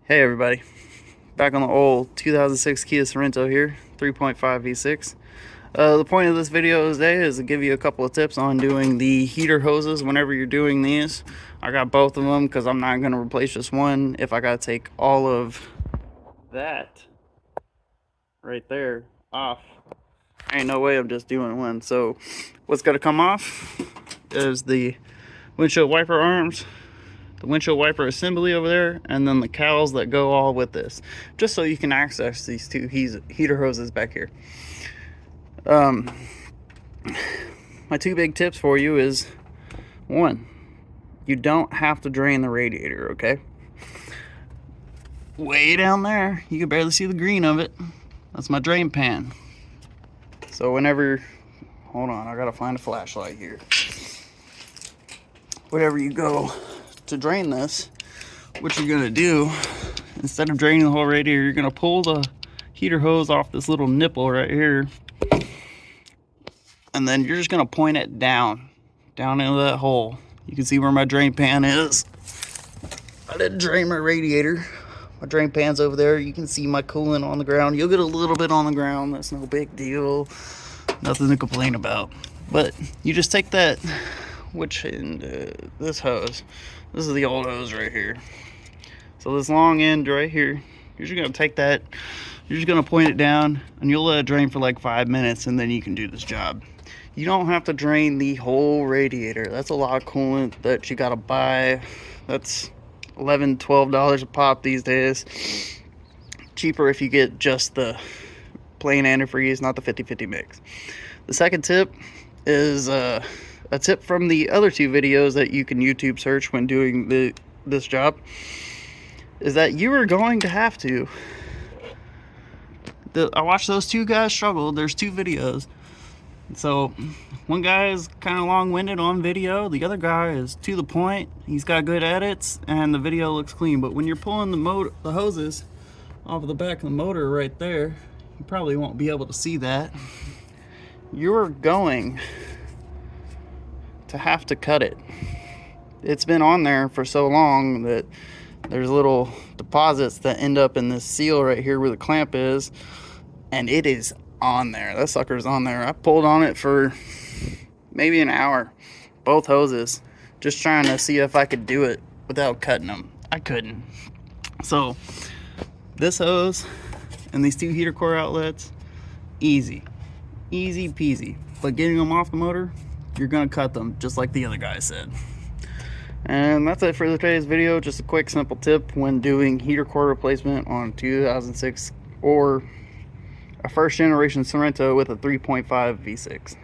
Hey everybody, back on the old 2006 Kia Sorento here, 3.5 V6. The point of this video today is to give you a couple of tips on doing the heater hoses whenever you're doing these. I got both of them because I'm not going to replace just one. If I got to take all of that right there off, ain't no way I'm just doing one. So what's going to come off is the windshield wiper arms, the windshield wiper assembly over there, and then the cowls that go all with this, just so you can access these two heater hoses back here. My two big tips for you is, one, you don't have to drain the radiator, okay? Way down there, you can barely see the green of it. That's my drain pan. So whenever, hold on, I gotta find a flashlight here. Whenever you go to drain this, what you're gonna do, instead of draining the whole radiator, you're gonna pull the heater hose off this little nipple right here, and then you're just gonna point it down into that hole. You can see where my drain pan is. I didn't drain my radiator. My drain pan's over there. You can see my coolant on the ground. You'll get a little bit on the ground. That's no big deal. Nothing to complain about. But you just take that, this hose. This is the old hose right here. So this long end right here, you're just gonna take that, you're just gonna point it down, and you'll let it drain for like 5 minutes, and then you can do this job. You don't have to drain the whole radiator. That's a lot of coolant that you gotta buy. That's $11, $12 a pop these days. Cheaper if you get just the plain antifreeze, not the 50-50 mix. The second tip is a tip from the other two videos that you can YouTube search when doing this job, is that you are going to have to. I watched those two guys struggle. There's two videos. So one guy is kind of long-winded on video. The other guy is to the point. He's got good edits and the video looks clean. But when you're pulling the hoses off of the back of the motor right there, you probably won't be able to see that. You're going to have to cut it. It's been on there for so long that there's little deposits that end up in this seal right here where the clamp is, and it is on there. That sucker's on there. I pulled on it for maybe an hour, both hoses, just trying to see if I could do it without cutting them. I couldn't. So this hose and these two heater core outlets, easy peasy. But getting them off the motor, you're gonna cut them just like the other guy said. And that's it for today's video. Just a quick simple tip when doing heater core replacement on 2006 or a first generation Sorento with a 3.5 V6.